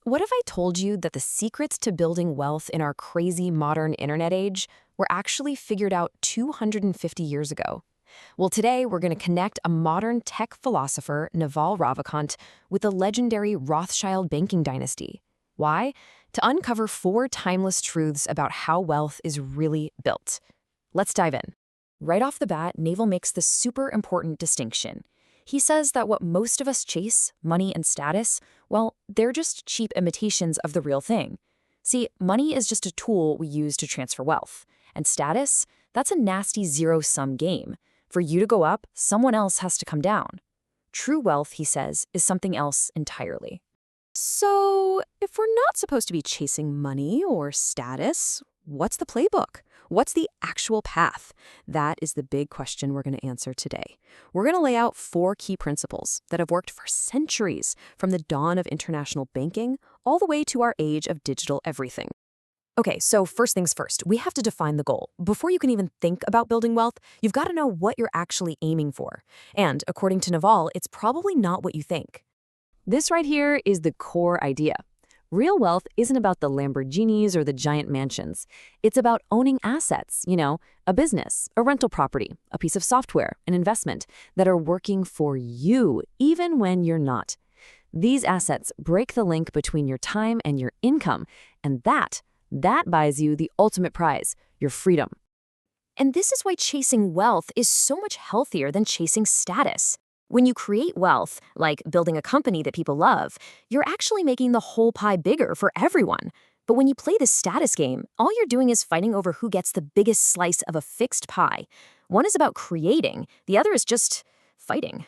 What if I told you that the secrets to building wealth in our crazy modern internet age were actually figured out 250 years ago? Well, today we're going to connect a modern tech philosopher, Naval Ravikant, with the legendary Rothschild banking dynasty. Why? To uncover 4 timeless truths about how wealth is really built. Let's dive in. Right off the bat, Naval makes this super important distinction. He says that what most of us chase, money and status, well, they're just cheap imitations of the real thing. See, money is just a tool we use to transfer wealth. And status, that's a nasty zero-sum game. For you to go up, someone else has to come down. True wealth, he says, is something else entirely. So, if we're not supposed to be chasing money or status, what's the playbook? What's the actual path? That is the big question we're going to answer today. We're going to lay out 4 key principles that have worked for centuries, from the dawn of international banking all the way to our age of digital everything. Okay, so first things first, we have to define the goal. Before you can even think about building wealth, you've got to know what you're actually aiming for. And according to Naval, it's probably not what you think. This right here is the core idea. Real wealth isn't about the Lamborghinis or the giant mansions. It's about owning assets, a business, a rental property, a piece of software, an investment that are working for you, even when you're not. These assets break the link between your time and your income, and that buys you the ultimate prize, your freedom. And this is why chasing wealth is so much healthier than chasing status. When you create wealth, like building a company that people love, you're actually making the whole pie bigger for everyone. But when you play the status game, all you're doing is fighting over who gets the biggest slice of a fixed pie. One is about creating, the other is just fighting.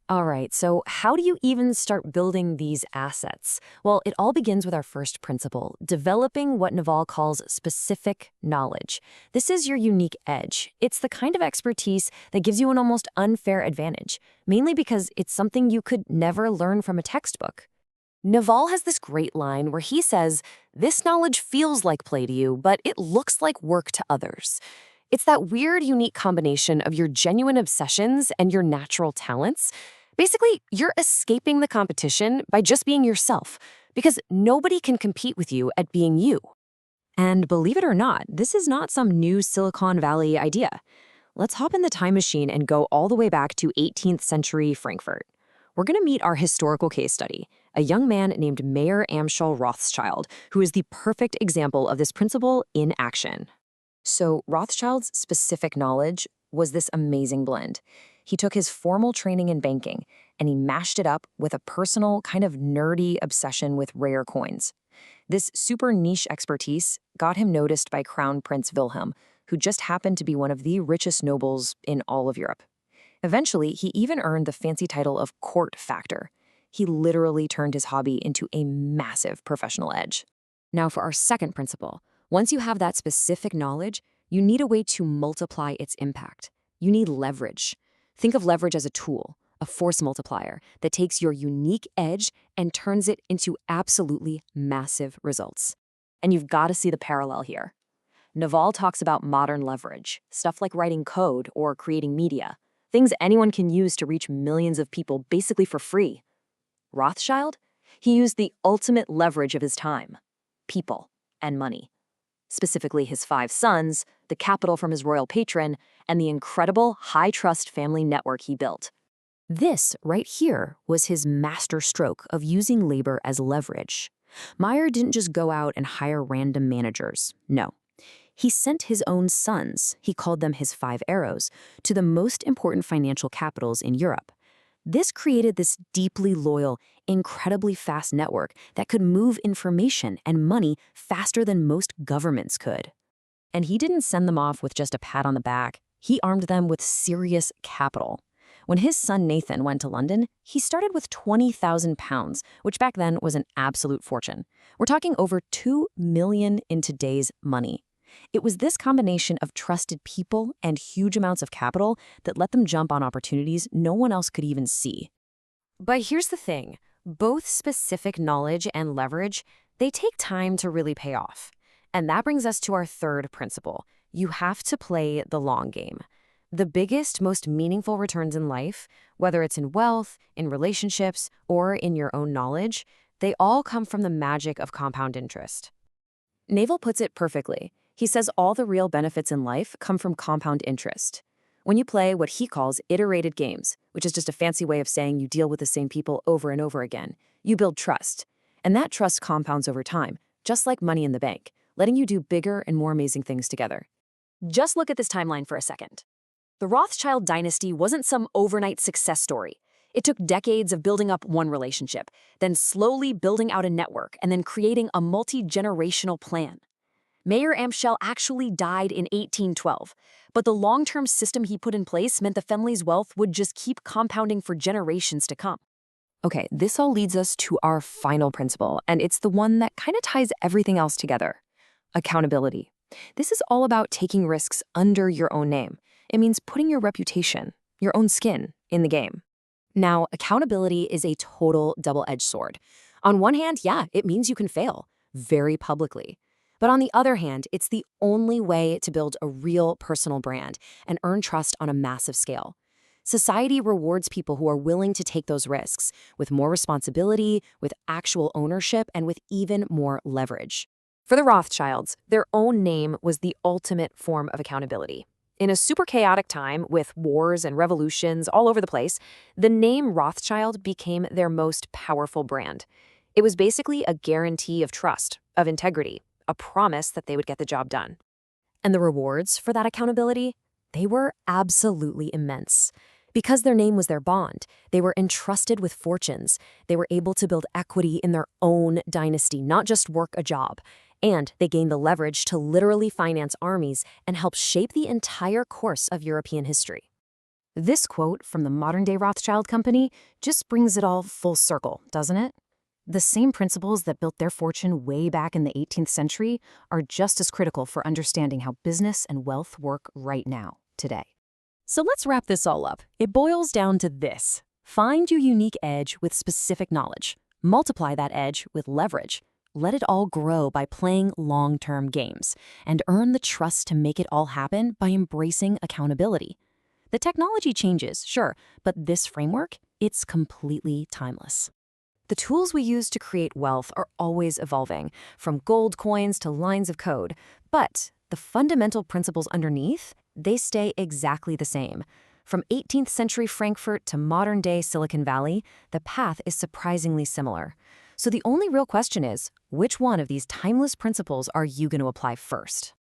All right, so how do you even start building these assets? Well, it all begins with our first principle, developing what Naval calls specific knowledge. This is your unique edge. It's the kind of expertise that gives you an almost unfair advantage, mainly because it's something you could never learn from a textbook. Naval has this great line where he says, "This knowledge feels like play to you, but it looks like work to others." It's that weird, unique combination of your genuine obsessions and your natural talents. Basically, you're escaping the competition by just being yourself, because nobody can compete with you at being you. And believe it or not, this is not some new Silicon Valley idea. Let's hop in the time machine and go all the way back to 18th century Frankfurt. We're going to meet our historical case study, a young man named Mayer Amschel Rothschild, who is the perfect example of this principle in action. So Rothschild's specific knowledge was this amazing blend. He took his formal training in banking and he mashed it up with a personal, kind of nerdy obsession with rare coins. This super niche expertise got him noticed by Crown Prince Wilhelm, who just happened to be one of the richest nobles in all of Europe. Eventually, he even earned the fancy title of court factor. He literally turned his hobby into a massive professional edge. Now for our second principle. Once you have that specific knowledge, you need a way to multiply its impact. You need leverage. Think of leverage as a tool, a force multiplier that takes your unique edge and turns it into absolutely massive results. And you've got to see the parallel here. Naval talks about modern leverage, stuff like writing code or creating media, things anyone can use to reach millions of people basically for free. Rothschild? He used the ultimate leverage of his time, people and money. Specifically his 5 sons, the capital from his royal patron, and the incredible high-trust family network he built. This right here was his master stroke of using labor as leverage. Mayer didn't just go out and hire random managers. No. He sent his own sons, he called them his 5 arrows, to the most important financial capitals in Europe. This created this deeply loyal, incredibly fast network that could move information and money faster than most governments could. And he didn't send them off with just a pat on the back. He armed them with serious capital. When his son Nathan went to London, he started with £20,000, which back then was an absolute fortune. We're talking over $2 million in today's money. It was this combination of trusted people and huge amounts of capital that let them jump on opportunities no one else could even see. But here's the thing. Both specific knowledge and leverage, they take time to really pay off. And that brings us to our third principle. You have to play the long game. The biggest, most meaningful returns in life, whether it's in wealth, in relationships, or in your own knowledge, They all come from the magic of compound interest. Naval puts it perfectly. He says all the real benefits in life come from compound interest. When you play what he calls iterated games, which is just a fancy way of saying you deal with the same people over and over again, you build trust. And that trust compounds over time, just like money in the bank, letting you do bigger and more amazing things together. Just look at this timeline for a second. The Rothschild dynasty wasn't some overnight success story. It took decades of building up one relationship, then slowly building out a network, and then creating a multi-generational plan. Mayer Amschel actually died in 1812, but the long-term system he put in place meant the family's wealth would just keep compounding for generations to come. Okay, this all leads us to our final principle, and it's the one that kind of ties everything else together: accountability. This is all about taking risks under your own name. It means putting your reputation, your own skin, in the game. Now, accountability is a total double-edged sword. On one hand, yeah, it means you can fail, very publicly. But on the other hand, it's the only way to build a real personal brand and earn trust on a massive scale. Society rewards people who are willing to take those risks, with more responsibility, with actual ownership, and with even more leverage. For the Rothschilds, their own name was the ultimate form of accountability. In a super chaotic time with wars and revolutions all over the place, the name Rothschild became their most powerful brand. It was basically a guarantee of trust, of integrity, a promise that they would get the job done. And the rewards for that accountability? They were absolutely immense. Because their name was their bond, they were entrusted with fortunes. They were able to build equity in their own dynasty, not just work a job. And they gained the leverage to literally finance armies and help shape the entire course of European history. This quote from the modern-day Rothschild company just brings it all full circle, doesn't it? The same principles that built their fortune way back in the 18th century are just as critical for understanding how business and wealth work right now, today. So let's wrap this all up. It boils down to this: find your unique edge with specific knowledge. Multiply that edge with leverage. Let it all grow by playing long-term games, and earn the trust to make it all happen by embracing accountability. The technology changes, sure, but this framework, it's completely timeless. The tools we use to create wealth are always evolving, from gold coins to lines of code. But the fundamental principles underneath, they stay exactly the same. From 18th century Frankfurt to modern-day Silicon Valley, the path is surprisingly similar. So the only real question is, which one of these timeless principles are you going to apply first?